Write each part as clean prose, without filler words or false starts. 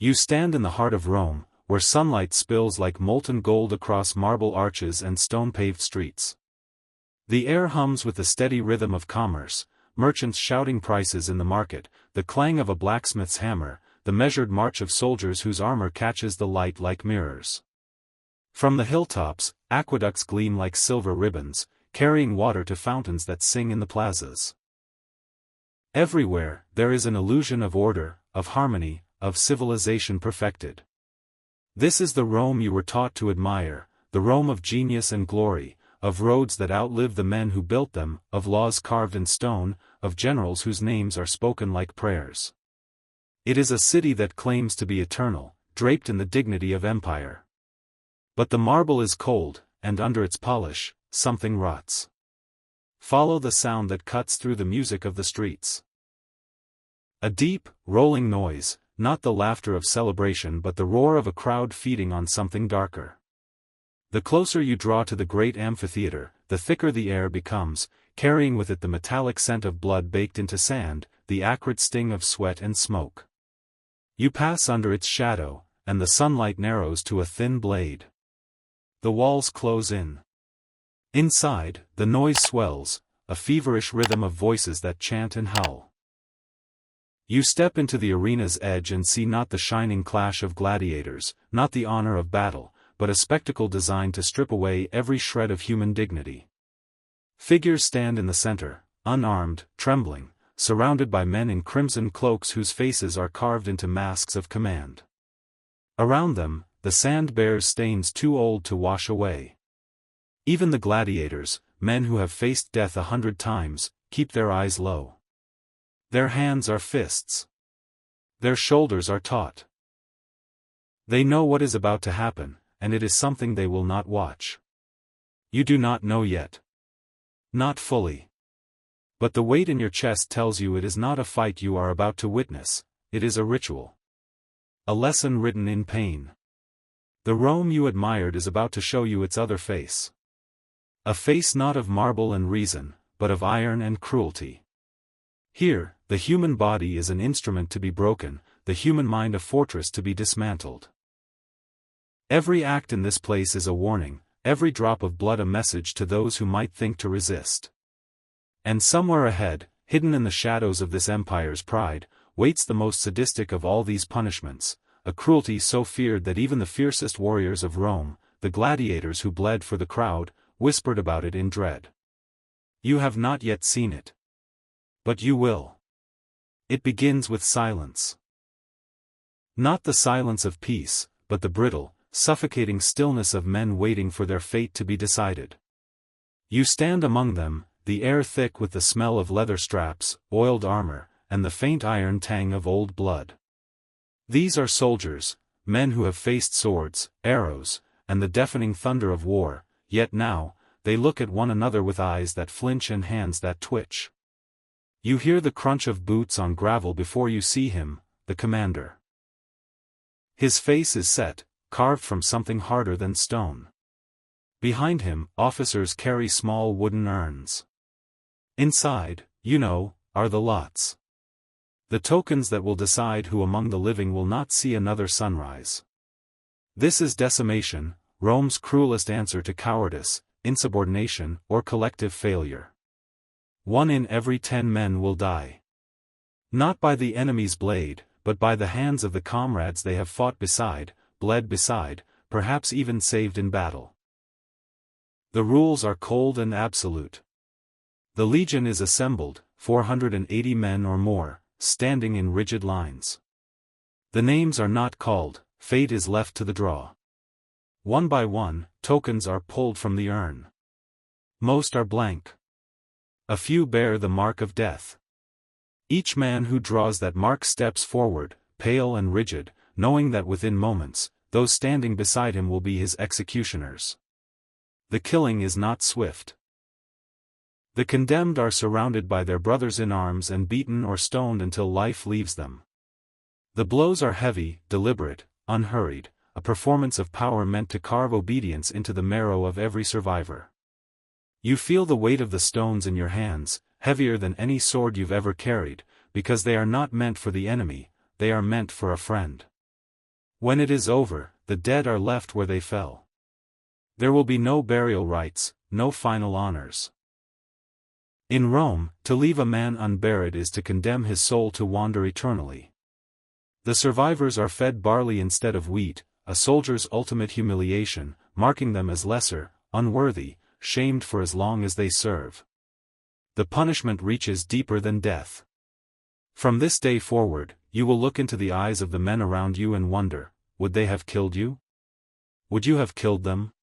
You stand in the heart of Rome, where sunlight spills like molten gold across marble arches and stone-paved streets. The air hums with the steady rhythm of commerce, merchants shouting prices in the market, the clang of a blacksmith's hammer, the measured march of soldiers whose armor catches the light like mirrors. From the hilltops, aqueducts gleam like silver ribbons, carrying water to fountains that sing in the plazas. Everywhere, there is an illusion of order, of harmony, of civilization perfected. This is the Rome you were taught to admire, the Rome of genius and glory, of roads that outlive the men who built them, of laws carved in stone, of generals whose names are spoken like prayers. It is a city that claims to be eternal, draped in the dignity of empire. But the marble is cold, and under its polish, something rots. Follow the sound that cuts through the music of the streets. A deep, rolling noise, not the laughter of celebration but the roar of a crowd feeding on something darker. The closer you draw to the great amphitheater, the thicker the air becomes, carrying with it the metallic scent of blood baked into sand, the acrid sting of sweat and smoke. You pass under its shadow, and the sunlight narrows to a thin blade. The walls close in. Inside, the noise swells, a feverish rhythm of voices that chant and howl. You step into the arena's edge and see not the shining clash of gladiators, not the honor of battle, but a spectacle designed to strip away every shred of human dignity. Figures stand in the center, unarmed, trembling, surrounded by men in crimson cloaks whose faces are carved into masks of command. Around them, the sand bears stains too old to wash away. Even the gladiators, men who have faced death 100 times, keep their eyes low. Their hands are fists. Their shoulders are taut. They know what is about to happen, and it is something they will not watch. You do not know yet. Not fully. But the weight in your chest tells you it is not a fight you are about to witness, it is a ritual. A lesson written in pain. The Rome you admired is about to show you its other face. A face not of marble and reason, but of iron and cruelty. Here, the human body is an instrument to be broken, the human mind a fortress to be dismantled. Every act in this place is a warning, every drop of blood a message to those who might think to resist. And somewhere ahead, hidden in the shadows of this empire's pride, waits the most sadistic of all these punishments, a cruelty so feared that even the fiercest warriors of Rome, the gladiators who bled for the crowd, whispered about it in dread. You have not yet seen it. But you will. It begins with silence. Not the silence of peace, but the brittle, suffocating stillness of men waiting for their fate to be decided. You stand among them, the air thick with the smell of leather straps, oiled armor, and the faint iron tang of old blood. These are soldiers, men who have faced swords, arrows, and the deafening thunder of war, yet now, they look at one another with eyes that flinch and hands that twitch. You hear the crunch of boots on gravel before you see him, the commander. His face is set, carved from something harder than stone. Behind him, officers carry small wooden urns. Inside, you know, are the lots. The tokens that will decide who among the living will not see another sunrise. This is decimation, Rome's cruelest answer to cowardice, insubordination, or collective failure. 1 in every 10 men will die. Not by the enemy's blade, but by the hands of the comrades they have fought beside, bled beside, perhaps even saved in battle. The rules are cold and absolute. The legion is assembled, 480 men or more, standing in rigid lines. The names are not called, fate is left to the draw. One by one, tokens are pulled from the urn. Most are blank. A few bear the mark of death. Each man who draws that mark steps forward, pale and rigid, knowing that within moments, those standing beside him will be his executioners. The killing is not swift. The condemned are surrounded by their brothers in arms and beaten or stoned until life leaves them. The blows are heavy, deliberate, unhurried, a performance of power meant to carve obedience into the marrow of every survivor. You feel the weight of the stones in your hands, heavier than any sword you've ever carried, because they are not meant for the enemy, they are meant for a friend. When it is over, the dead are left where they fell. There will be no burial rites, no final honors. In Rome, to leave a man unburied is to condemn his soul to wander eternally. The survivors are fed barley instead of wheat, a soldier's ultimate humiliation, marking them as lesser, unworthy, shamed for as long as they serve. The punishment reaches deeper than death. From this day forward, you will look into the eyes of the men around you and wonder, would they have killed you? Would you have killed them?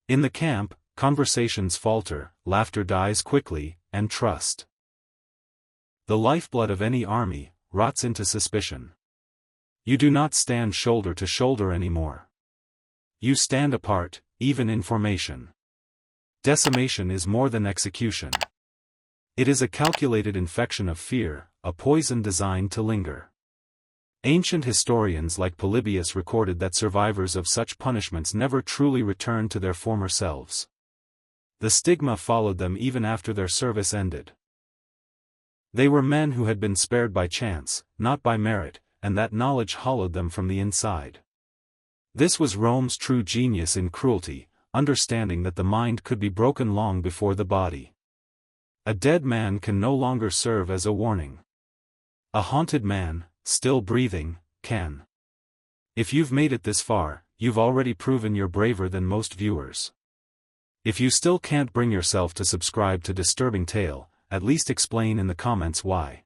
In the camp, conversations falter, laughter dies quickly, and trust. The lifeblood of any army rots into suspicion. You do not stand shoulder to shoulder anymore. You stand apart, even in formation. Decimation is more than execution. It is a calculated infection of fear, a poison designed to linger. Ancient historians like Polybius recorded that survivors of such punishments never truly returned to their former selves. The stigma followed them even after their service ended. They were men who had been spared by chance, not by merit, and that knowledge hollowed them from the inside. This was Rome's true genius in cruelty, understanding that the mind could be broken long before the body. A dead man can no longer serve as a warning. A haunted man, still breathing, can. If you've made it this far, you've already proven you're braver than most viewers. If you still can't bring yourself to subscribe to Disturbing Tale, at least explain in the comments why.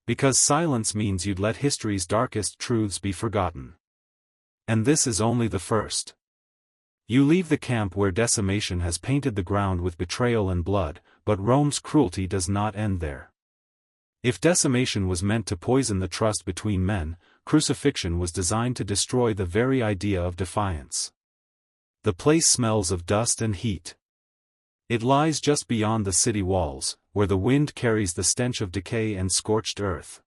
Because silence means you'd let history's darkest truths be forgotten. And this is only the first. You leave the camp where decimation has painted the ground with betrayal and blood, but Rome's cruelty does not end there. If decimation was meant to poison the trust between men, crucifixion was designed to destroy the very idea of defiance. The place smells of dust and heat. It lies just beyond the city walls, where the wind carries the stench of decay and scorched earth.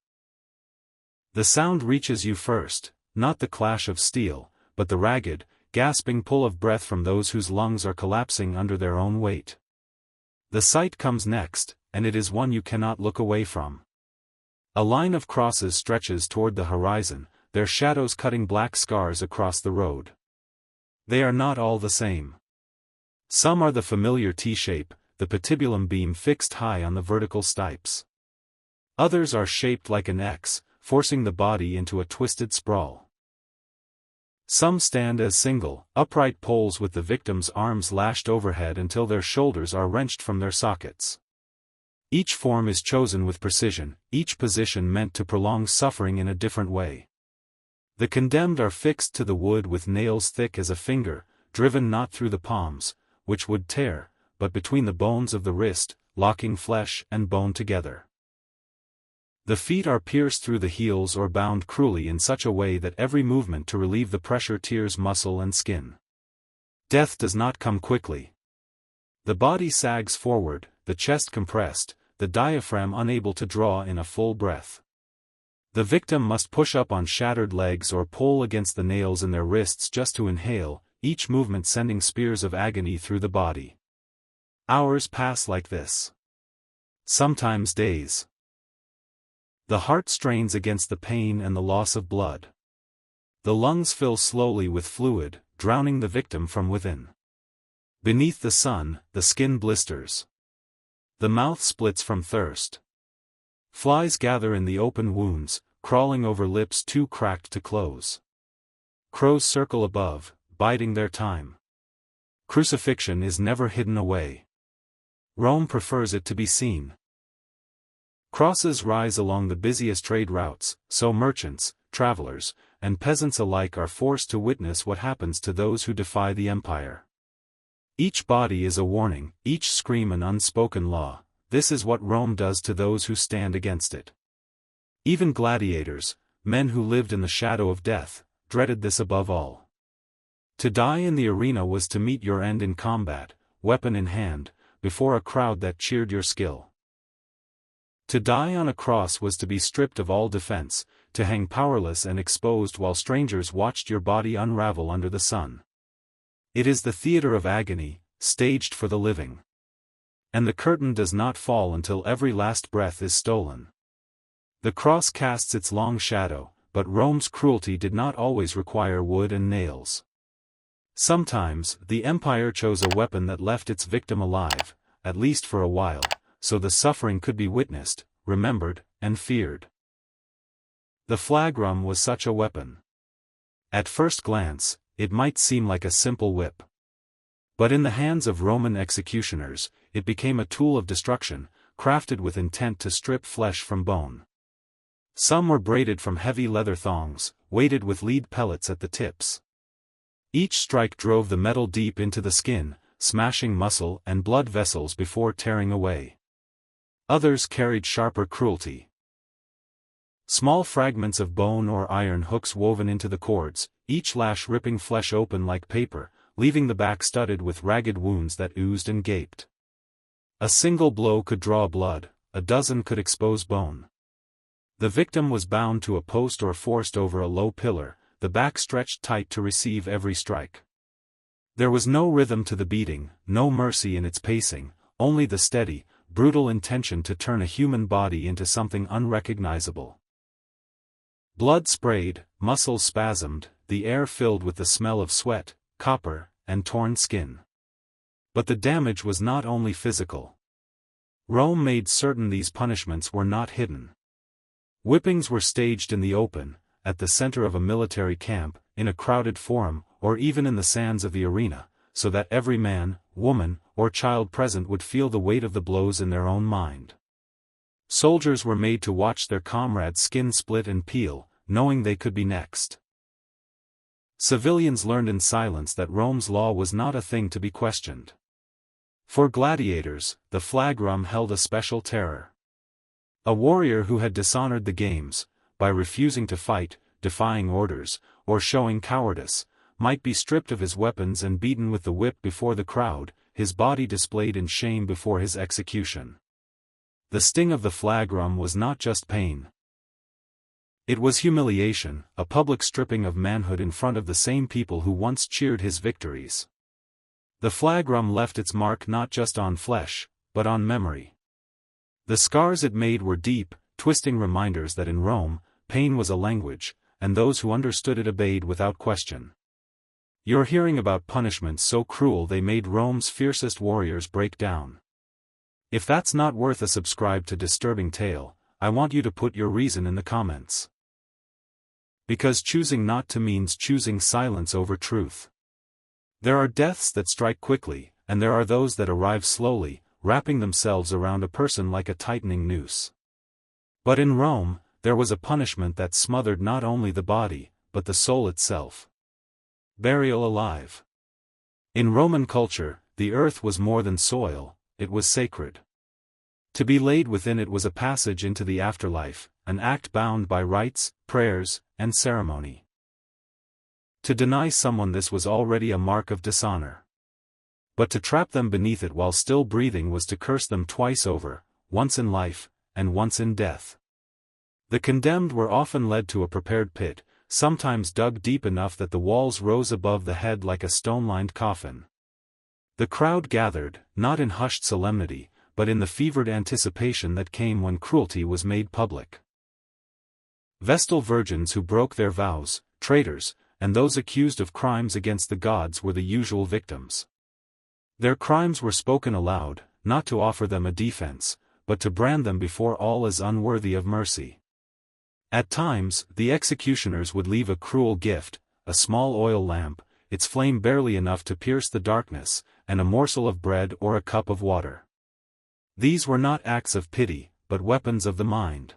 The sound reaches you first, not the clash of steel, but the ragged, gasping pull of breath from those whose lungs are collapsing under their own weight. The sight comes next, and it is one you cannot look away from. A line of crosses stretches toward the horizon, their shadows cutting black scars across the road. They are not all the same. Some are the familiar T-shape, the patibulum beam fixed high on the vertical stipes. Others are shaped like an X, forcing the body into a twisted sprawl. Some stand as single, upright poles with the victim's arms lashed overhead until their shoulders are wrenched from their sockets. Each form is chosen with precision, each position meant to prolong suffering in a different way. The condemned are fixed to the wood with nails thick as a finger, driven not through the palms, which would tear, but between the bones of the wrist, locking flesh and bone together. The feet are pierced through the heels or bound cruelly in such a way that every movement to relieve the pressure tears muscle and skin. Death does not come quickly. The body sags forward, the chest compressed, the diaphragm unable to draw in a full breath. The victim must push up on shattered legs or pull against the nails in their wrists just to inhale, each movement sending spears of agony through the body. Hours pass like this. Sometimes days. The heart strains against the pain and the loss of blood. The lungs fill slowly with fluid, drowning the victim from within. Beneath the sun, the skin blisters. The mouth splits from thirst. Flies gather in the open wounds, crawling over lips too cracked to close. Crows circle above, biding their time. Crucifixion is never hidden away. Rome prefers it to be seen. Crosses rise along the busiest trade routes, so merchants, travelers, and peasants alike are forced to witness what happens to those who defy the empire. Each body is a warning, each scream an unspoken law. This is what Rome does to those who stand against it. Even gladiators, men who lived in the shadow of death, dreaded this above all. To die in the arena was to meet your end in combat, weapon in hand, before a crowd that cheered your skill. To die on a cross was to be stripped of all defense, to hang powerless and exposed while strangers watched your body unravel under the sun. It is the theater of agony, staged for the living. And the curtain does not fall until every last breath is stolen. The cross casts its long shadow, but Rome's cruelty did not always require wood and nails. Sometimes, the empire chose a weapon that left its victim alive, at least for a while, so the suffering could be witnessed, remembered, and feared. The flagrum was such a weapon. At first glance, it might seem like a simple whip. But in the hands of Roman executioners, it became a tool of destruction, crafted with intent to strip flesh from bone. Some were braided from heavy leather thongs, weighted with lead pellets at the tips. Each strike drove the metal deep into the skin, smashing muscle and blood vessels before tearing away. Others carried sharper cruelty. Small fragments of bone or iron hooks woven into the cords, each lash ripping flesh open like paper, leaving the back studded with ragged wounds that oozed and gaped. A single blow could draw blood, a dozen could expose bone. The victim was bound to a post or forced over a low pillar, the back stretched tight to receive every strike. There was no rhythm to the beating, no mercy in its pacing, only the steady, brutal intention to turn a human body into something unrecognizable. Blood sprayed, muscles spasmed, the air filled with the smell of sweat, copper, and torn skin. But the damage was not only physical. Rome made certain these punishments were not hidden. Whippings were staged in the open, at the center of a military camp, in a crowded forum, or even in the sands of the arena, so that every man, woman, or child present would feel the weight of the blows in their own mind. Soldiers were made to watch their comrades' skin split and peel, knowing they could be next. Civilians learned in silence that Rome's law was not a thing to be questioned. For gladiators, the flagrum held a special terror. A warrior who had dishonored the games, by refusing to fight, defying orders, or showing cowardice, might be stripped of his weapons and beaten with the whip before the crowd, his body displayed in shame before his execution. The sting of the flagrum was not just pain. It was humiliation, a public stripping of manhood in front of the same people who once cheered his victories. The flagrum left its mark not just on flesh, but on memory. The scars it made were deep, twisting reminders that in Rome, pain was a language, and those who understood it obeyed without question. You're hearing about punishments so cruel they made Rome's fiercest warriors break down. If that's not worth a subscribe to disturbing tale, I want you to put your reason in the comments. Because choosing not to means choosing silence over truth. There are deaths that strike quickly, and there are those that arrive slowly, wrapping themselves around a person like a tightening noose. But in Rome, there was a punishment that smothered not only the body, but the soul itself. Burial alive. In Roman culture, the earth was more than soil, it was sacred. To be laid within it was a passage into the afterlife, an act bound by rites, prayers, and ceremony. To deny someone this was already a mark of dishonor. But to trap them beneath it while still breathing was to curse them twice over, once in life, and once in death. The condemned were often led to a prepared pit, sometimes dug deep enough that the walls rose above the head like a stone-lined coffin. The crowd gathered, not in hushed solemnity, but in the fevered anticipation that came when cruelty was made public. Vestal virgins who broke their vows, traitors, and those accused of crimes against the gods were the usual victims. Their crimes were spoken aloud, not to offer them a defense, but to brand them before all as unworthy of mercy. At times, the executioners would leave a cruel gift, a small oil lamp, its flame barely enough to pierce the darkness, and a morsel of bread or a cup of water. These were not acts of pity, but weapons of the mind.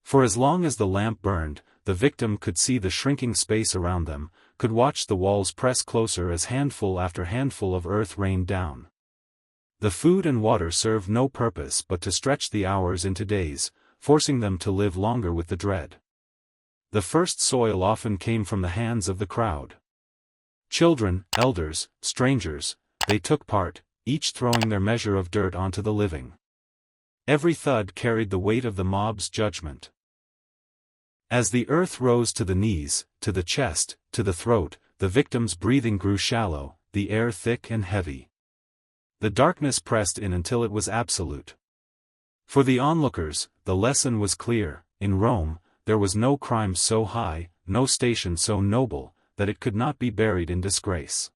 For as long as the lamp burned, the victim could see the shrinking space around them, could watch the walls press closer as handful after handful of earth rained down. The food and water served no purpose but to stretch the hours into days, forcing them to live longer with the dread. The first soil often came from the hands of the crowd. Children, elders, strangers, they took part, each throwing their measure of dirt onto the living. Every thud carried the weight of the mob's judgment. As the earth rose to the knees, to the chest, to the throat, the victim's breathing grew shallow, the air thick and heavy. The darkness pressed in until it was absolute. For the onlookers, the lesson was clear: in Rome, there was no crime so high, no station so noble, that it could not be buried in disgrace.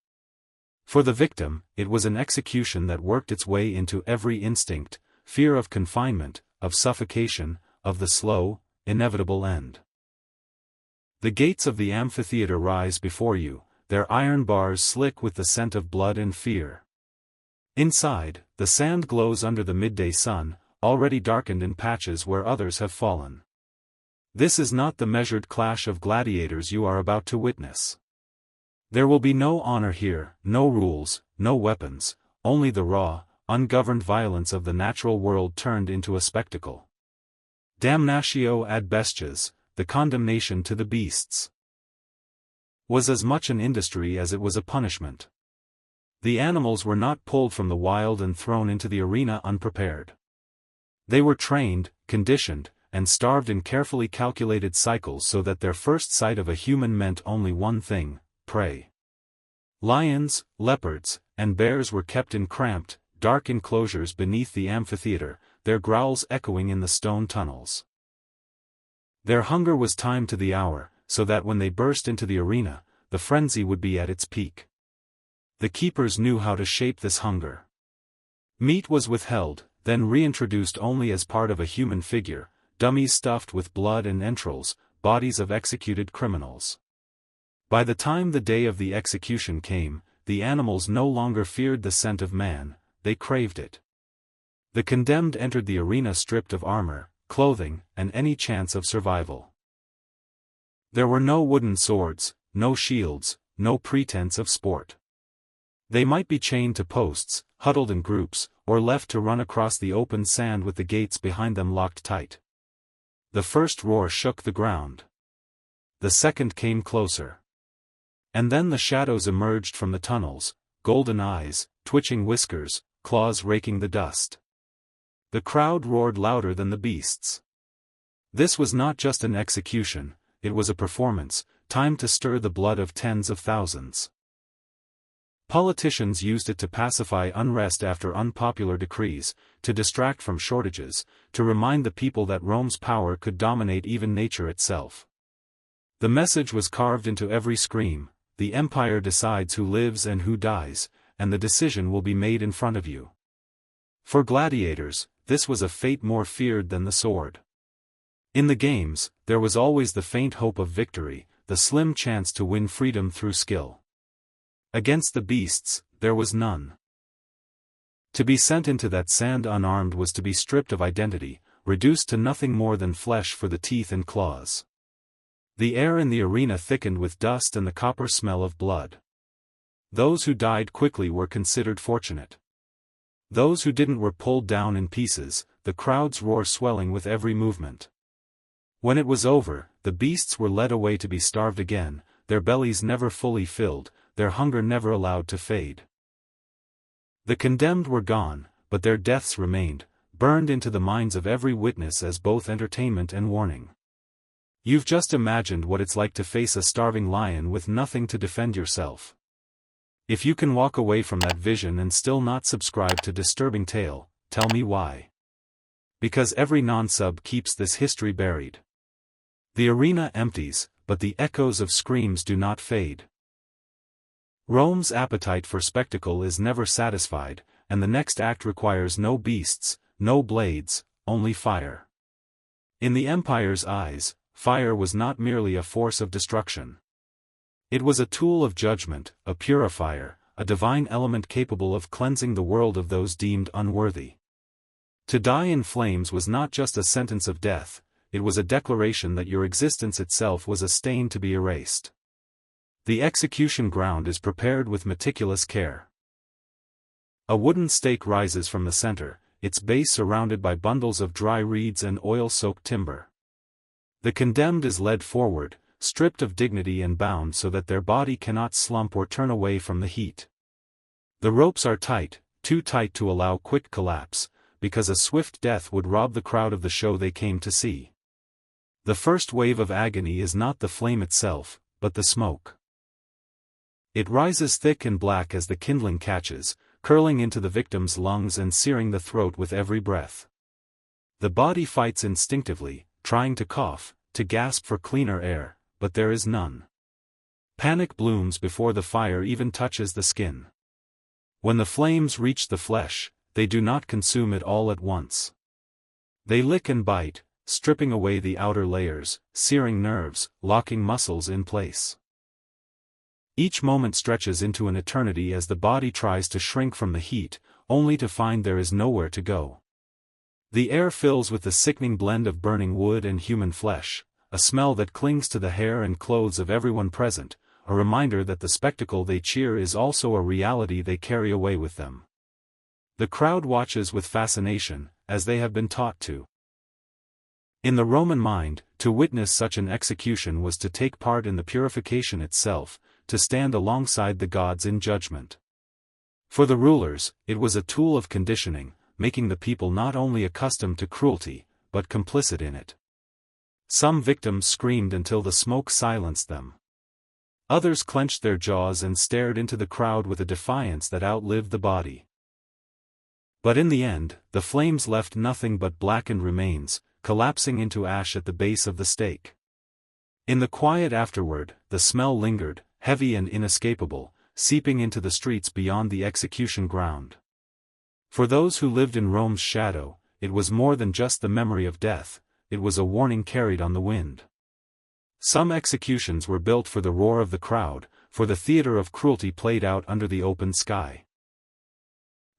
For the victim, it was an execution that worked its way into every instinct, fear of confinement, of suffocation, of the slow, inevitable end. The gates of the amphitheater rise before you, their iron bars slick with the scent of blood and fear. Inside, the sand glows under the midday sun, already darkened in patches where others have fallen. This is not the measured clash of gladiators you are about to witness. There will be no honor here, no rules, no weapons, only the raw, ungoverned violence of the natural world turned into a spectacle. Damnatio ad bestias, the condemnation to the beasts, was as much an industry as it was a punishment. The animals were not pulled from the wild and thrown into the arena unprepared. They were trained, conditioned, and starved in carefully calculated cycles so that their first sight of a human meant only one thing: prey. Lions, leopards, and bears were kept in cramped, dark enclosures beneath the amphitheater, their growls echoing in the stone tunnels. Their hunger was timed to the hour, so that when they burst into the arena, the frenzy would be at its peak. The keepers knew how to shape this hunger. Meat was withheld, then reintroduced only as part of a human figure, dummies stuffed with blood and entrails, bodies of executed criminals. By the time the day of the execution came, the animals no longer feared the scent of man, they craved it. The condemned entered the arena stripped of armor, clothing, and any chance of survival. There were no wooden swords, no shields, no pretense of sport. They might be chained to posts, huddled in groups, or left to run across the open sand with the gates behind them locked tight. The first roar shook the ground. The second came closer. And then the shadows emerged from the tunnels, golden eyes, twitching whiskers, claws raking the dust. The crowd roared louder than the beasts. This was not just an execution, it was a performance, timed to stir the blood of tens of thousands. Politicians used it to pacify unrest after unpopular decrees, to distract from shortages, to remind the people that Rome's power could dominate even nature itself. The message was carved into every scream: the empire decides who lives and who dies, and the decision will be made in front of you. For gladiators, this was a fate more feared than the sword. In the games, there was always the faint hope of victory, the slim chance to win freedom through skill. Against the beasts, there was none. To be sent into that sand unarmed was to be stripped of identity, reduced to nothing more than flesh for the teeth and claws. The air in the arena thickened with dust and the copper smell of blood. Those who died quickly were considered fortunate. Those who didn't were pulled down in pieces, the crowd's roar swelling with every movement. When it was over, the beasts were led away to be starved again, their bellies never fully filled, their hunger never allowed to fade. The condemned were gone, but their deaths remained, burned into the minds of every witness as both entertainment and warning. You've just imagined what it's like to face a starving lion with nothing to defend yourself. If you can walk away from that vision and still not subscribe to Disturbing Tale, tell me why. Because every non-sub keeps this history buried. The arena empties, but the echoes of screams do not fade. Rome's appetite for spectacle is never satisfied, and the next act requires no beasts, no blades, only fire. In the empire's eyes, fire was not merely a force of destruction. It was a tool of judgment, a purifier, a divine element capable of cleansing the world of those deemed unworthy. To die in flames was not just a sentence of death, it was a declaration that your existence itself was a stain to be erased. The execution ground is prepared with meticulous care. A wooden stake rises from the center, its base surrounded by bundles of dry reeds and oil-soaked timber. The condemned is led forward, stripped of dignity and bound so that their body cannot slump or turn away from the heat. The ropes are tight, too tight to allow quick collapse, because a swift death would rob the crowd of the show they came to see. The first wave of agony is not the flame itself, but the smoke. It rises thick and black as the kindling catches, curling into the victim's lungs and searing the throat with every breath. The body fights instinctively, trying to cough, to gasp for cleaner air, but there is none. Panic blooms before the fire even touches the skin. When the flames reach the flesh, they do not consume it all at once. They lick and bite, stripping away the outer layers, searing nerves, locking muscles in place. Each moment stretches into an eternity as the body tries to shrink from the heat, only to find there is nowhere to go. The air fills with the sickening blend of burning wood and human flesh, a smell that clings to the hair and clothes of everyone present, a reminder that the spectacle they cheer is also a reality they carry away with them. The crowd watches with fascination, as they have been taught to. In the Roman mind, to witness such an execution was to take part in the purification itself, to stand alongside the gods in judgment. For the rulers, it was a tool of conditioning, making the people not only accustomed to cruelty, but complicit in it. Some victims screamed until the smoke silenced them. Others clenched their jaws and stared into the crowd with a defiance that outlived the body. But in the end, the flames left nothing but blackened remains, collapsing into ash at the base of the stake. In the quiet afterward, the smell lingered, heavy and inescapable, seeping into the streets beyond the execution ground. For those who lived in Rome's shadow, it was more than just the memory of death, it was a warning carried on the wind. Some executions were built for the roar of the crowd, for the theater of cruelty played out under the open sky.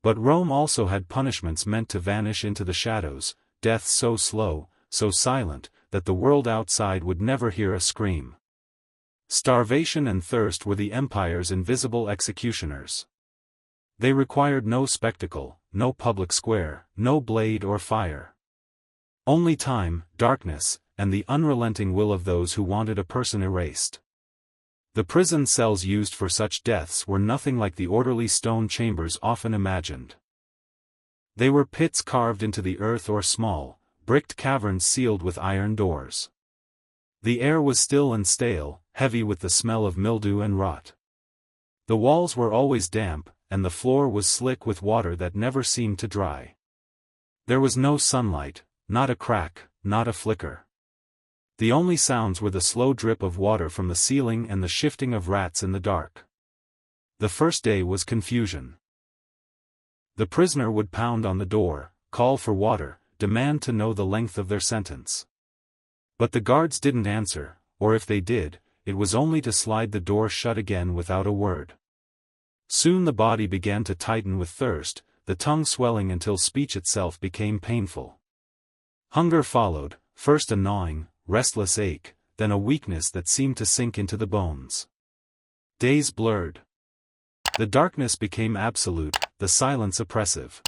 But Rome also had punishments meant to vanish into the shadows, death so slow, so silent, that the world outside would never hear a scream. Starvation and thirst were the empire's invisible executioners. They required no spectacle, no public square, no blade or fire. Only time, darkness, and the unrelenting will of those who wanted a person erased. The prison cells used for such deaths were nothing like the orderly stone chambers often imagined. They were pits carved into the earth or small, bricked caverns sealed with iron doors. The air was still and stale, heavy with the smell of mildew and rot. The walls were always damp, and the floor was slick with water that never seemed to dry. There was no sunlight, not a crack, not a flicker. The only sounds were the slow drip of water from the ceiling and the shifting of rats in the dark. The first day was confusion. The prisoner would pound on the door, call for water, demand to know the length of their sentence. But the guards didn't answer, or if they did, it was only to slide the door shut again without a word. Soon the body began to tighten with thirst, the tongue swelling until speech itself became painful. Hunger followed, first a gnawing, restless ache, then a weakness that seemed to sink into the bones. Days blurred. The darkness became absolute, the silence oppressive.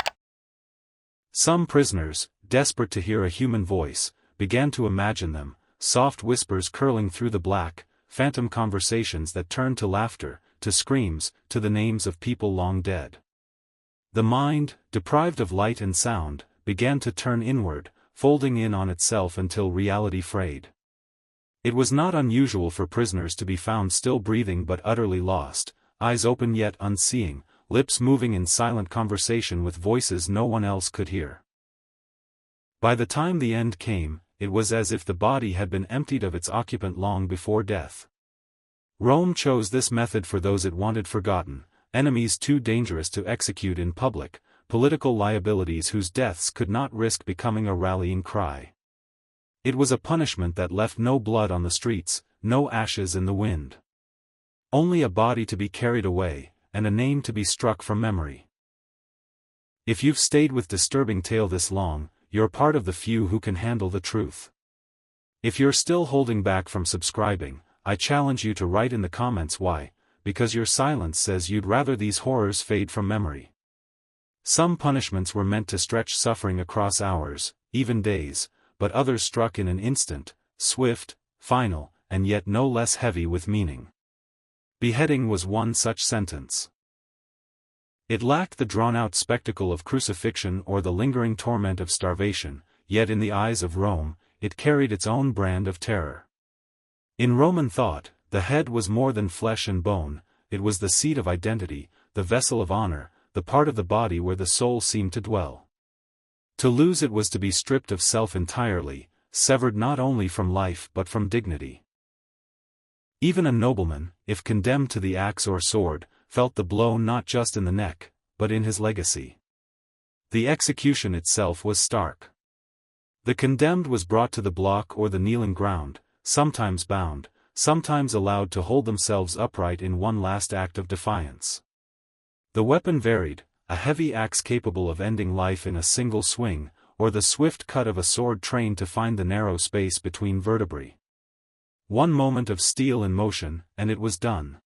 Some prisoners, desperate to hear a human voice, began to imagine them, soft whispers curling through the black, phantom conversations that turned to laughter, to screams, to the names of people long dead. The mind, deprived of light and sound, began to turn inward, folding in on itself until reality frayed. It was not unusual for prisoners to be found still breathing but utterly lost, eyes open yet unseeing, lips moving in silent conversation with voices no one else could hear. By the time the end came, it was as if the body had been emptied of its occupant long before death. Rome chose this method for those it wanted forgotten, enemies too dangerous to execute in public, political liabilities whose deaths could not risk becoming a rallying cry. It was a punishment that left no blood on the streets, no ashes in the wind. Only a body to be carried away, and a name to be struck from memory. If you've stayed with Disturbing Tale this long, you're part of the few who can handle the truth. If you're still holding back from subscribing, I challenge you to write in the comments why, because your silence says you'd rather these horrors fade from memory. Some punishments were meant to stretch suffering across hours, even days, but others struck in an instant, swift, final, and yet no less heavy with meaning. Beheading was one such sentence. It lacked the drawn-out spectacle of crucifixion or the lingering torment of starvation, yet in the eyes of Rome, it carried its own brand of terror. In Roman thought, the head was more than flesh and bone, it was the seat of identity, the vessel of honor, the part of the body where the soul seemed to dwell. To lose it was to be stripped of self entirely, severed not only from life but from dignity. Even a nobleman, if condemned to the axe or sword, felt the blow not just in the neck, but in his legacy. The execution itself was stark. The condemned was brought to the block or the kneeling ground, sometimes bound, sometimes allowed to hold themselves upright in one last act of defiance. The weapon varied, a heavy axe capable of ending life in a single swing, or the swift cut of a sword trained to find the narrow space between vertebrae. One moment of steel in motion, and it was done.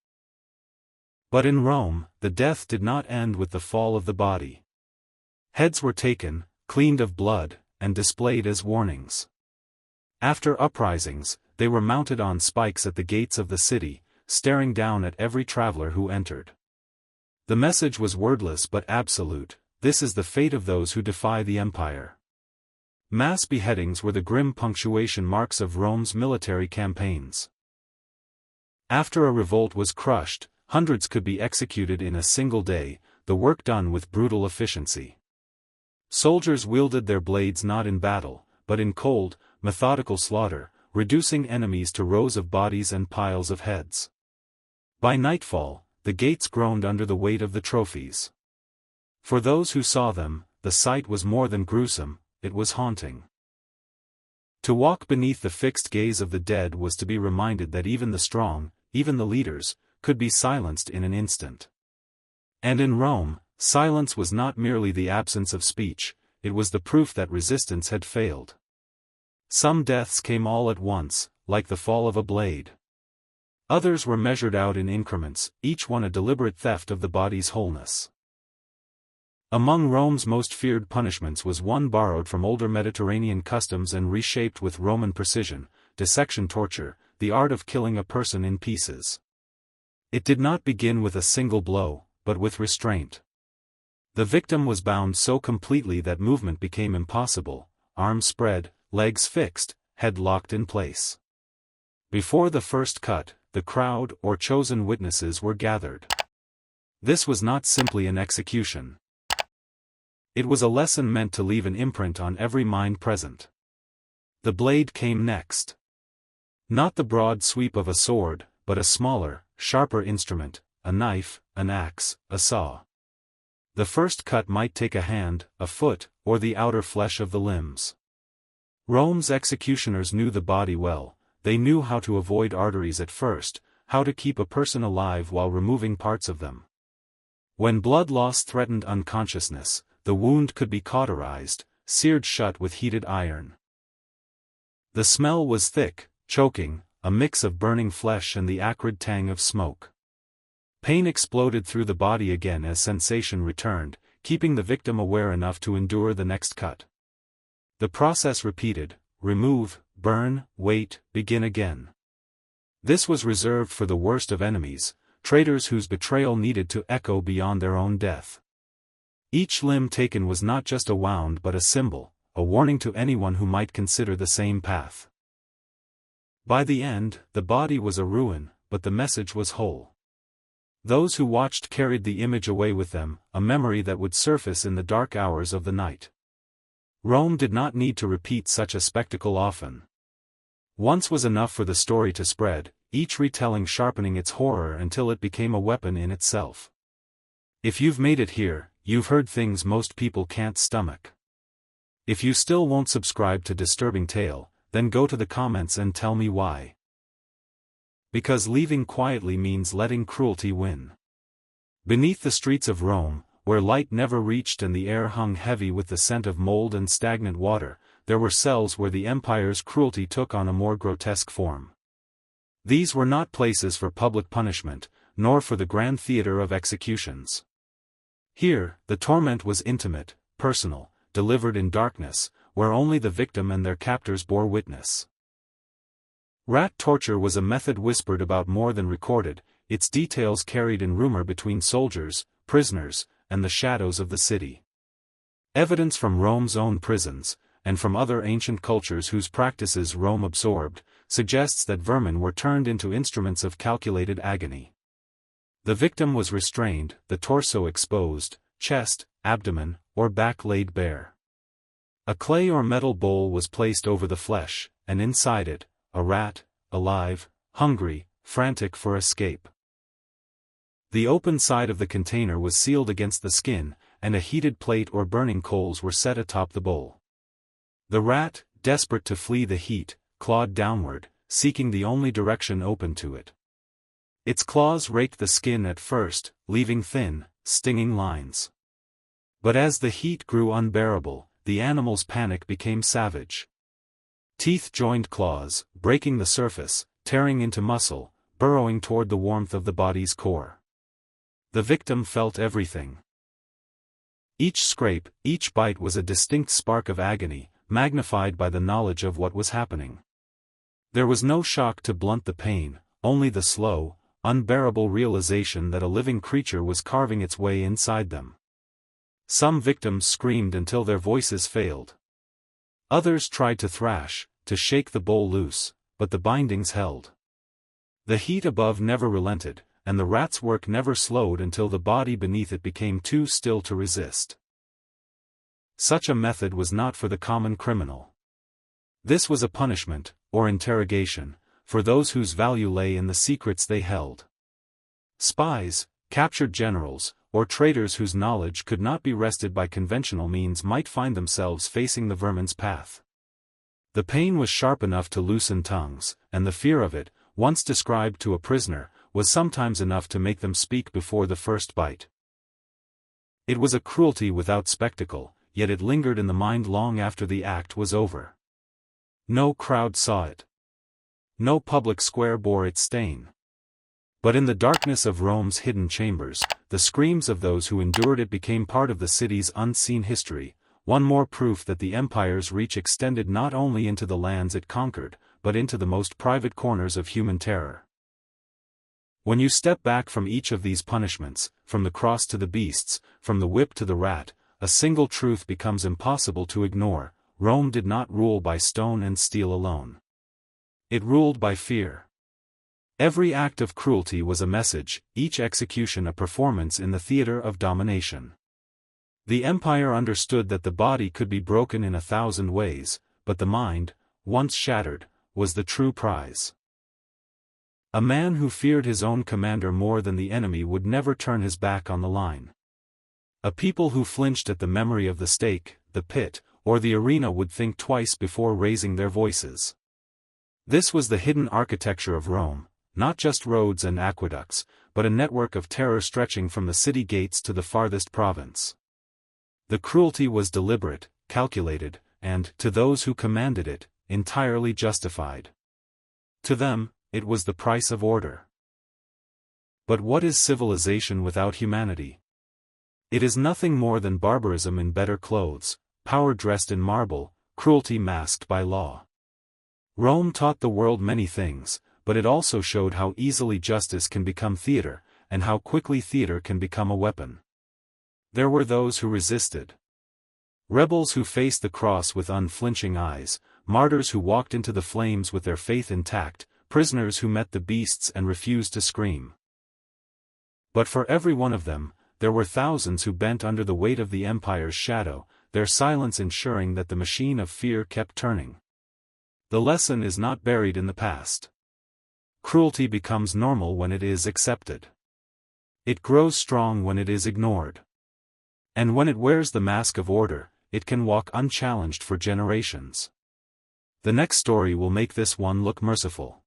But in Rome, the death did not end with the fall of the body. Heads were taken, cleaned of blood, and displayed as warnings. After uprisings, they were mounted on spikes at the gates of the city, staring down at every traveler who entered. The message was wordless but absolute: this is the fate of those who defy the empire. Mass beheadings were the grim punctuation marks of Rome's military campaigns. After a revolt was crushed, hundreds could be executed in a single day, the work done with brutal efficiency. Soldiers wielded their blades not in battle, but in cold, methodical slaughter, reducing enemies to rows of bodies and piles of heads. By nightfall, the gates groaned under the weight of the trophies. For those who saw them, the sight was more than gruesome, it was haunting. To walk beneath the fixed gaze of the dead was to be reminded that even the strong, even the leaders, could be silenced in an instant. And in Rome, silence was not merely the absence of speech, it was the proof that resistance had failed. Some deaths came all at once, like the fall of a blade. Others were measured out in increments, each one a deliberate theft of the body's wholeness. Among Rome's most feared punishments was one borrowed from older Mediterranean customs and reshaped with Roman precision: dissection torture, the art of killing a person in pieces. It did not begin with a single blow, but with restraint. The victim was bound so completely that movement became impossible, arms spread, legs fixed, head locked in place. Before the first cut, the crowd or chosen witnesses were gathered. This was not simply an execution. It was a lesson meant to leave an imprint on every mind present. The blade came next. Not the broad sweep of a sword, but a smaller, sharper instrument, a knife, an axe, a saw. The first cut might take a hand, a foot, or the outer flesh of the limbs. Rome's executioners knew the body well. They knew how to avoid arteries at first, how to keep a person alive while removing parts of them. When blood loss threatened unconsciousness, the wound could be cauterized, seared shut with heated iron. The smell was thick, choking, a mix of burning flesh and the acrid tang of smoke. Pain exploded through the body again as sensation returned, keeping the victim aware enough to endure the next cut. The process repeated: remove, burn, wait, begin again. This was reserved for the worst of enemies, traitors whose betrayal needed to echo beyond their own death. Each limb taken was not just a wound but a symbol, a warning to anyone who might consider the same path. By the end, the body was a ruin, but the message was whole. Those who watched carried the image away with them, a memory that would surface in the dark hours of the night. Rome did not need to repeat such a spectacle often. Once was enough for the story to spread, each retelling sharpening its horror until it became a weapon in itself. If you've made it here, you've heard things most people can't stomach. If you still won't subscribe to Disturbing Tale, then go to the comments and tell me why. Because leaving quietly means letting cruelty win. Beneath the streets of Rome, where light never reached and the air hung heavy with the scent of mold and stagnant water, there were cells where the empire's cruelty took on a more grotesque form. These were not places for public punishment, nor for the grand theater of executions. Here, the torment was intimate, personal, delivered in darkness, where only the victim and their captors bore witness. Rat torture was a method whispered about more than recorded, its details carried in rumor between soldiers, prisoners, and the shadows of the city. Evidence from Rome's own prisons, and from other ancient cultures whose practices Rome absorbed, suggests that vermin were turned into instruments of calculated agony. The victim was restrained, the torso exposed, chest, abdomen, or back laid bare. A clay or metal bowl was placed over the flesh, and inside it, a rat, alive, hungry, frantic for escape. The open side of the container was sealed against the skin, and a heated plate or burning coals were set atop the bowl. The rat, desperate to flee the heat, clawed downward, seeking the only direction open to it. Its claws raked the skin at first, leaving thin, stinging lines. But as the heat grew unbearable, the animal's panic became savage. Teeth joined claws, breaking the surface, tearing into muscle, burrowing toward the warmth of the body's core. The victim felt everything. Each scrape, each bite was a distinct spark of agony, magnified by the knowledge of what was happening. There was no shock to blunt the pain, only the slow, unbearable realization that a living creature was carving its way inside them. Some victims screamed until their voices failed. Others tried to thrash, to shake the bowl loose, but the bindings held. The heat above never relented, and the rat's work never slowed until the body beneath it became too still to resist. Such a method was not for the common criminal. This was a punishment, or interrogation, for those whose value lay in the secrets they held. Spies, captured generals, or traitors whose knowledge could not be wrested by conventional means might find themselves facing the vermin's path. The pain was sharp enough to loosen tongues, and the fear of it, once described to a prisoner, was sometimes enough to make them speak before the first bite. It was a cruelty without spectacle, yet it lingered in the mind long after the act was over. No crowd saw it. No public square bore its stain. But in the darkness of Rome's hidden chambers, the screams of those who endured it became part of the city's unseen history, one more proof that the empire's reach extended not only into the lands it conquered, but into the most private corners of human terror. When you step back from each of these punishments, from the cross to the beasts, from the whip to the rat, a single truth becomes impossible to ignore: Rome did not rule by stone and steel alone. It ruled by fear. Every act of cruelty was a message, each execution a performance in the theater of domination. The empire understood that the body could be broken in 1,000 ways, but the mind, once shattered, was the true prize. A man who feared his own commander more than the enemy would never turn his back on the line. A people who flinched at the memory of the stake, the pit, or the arena would think twice before raising their voices. This was the hidden architecture of Rome, not just roads and aqueducts, but a network of terror stretching from the city gates to the farthest province. The cruelty was deliberate, calculated, and, to those who commanded it, entirely justified. To them, it was the price of order. But what is civilization without humanity? It is nothing more than barbarism in better clothes, power dressed in marble, cruelty masked by law. Rome taught the world many things, but it also showed how easily justice can become theater, and how quickly theater can become a weapon. There were those who resisted. Rebels who faced the cross with unflinching eyes, martyrs who walked into the flames with their faith intact, prisoners who met the beasts and refused to scream. But for every one of them, there were thousands who bent under the weight of the empire's shadow, their silence ensuring that the machine of fear kept turning. The lesson is not buried in the past. Cruelty becomes normal when it is accepted. It grows strong when it is ignored. And when it wears the mask of order, it can walk unchallenged for generations. The next story will make this one look merciful.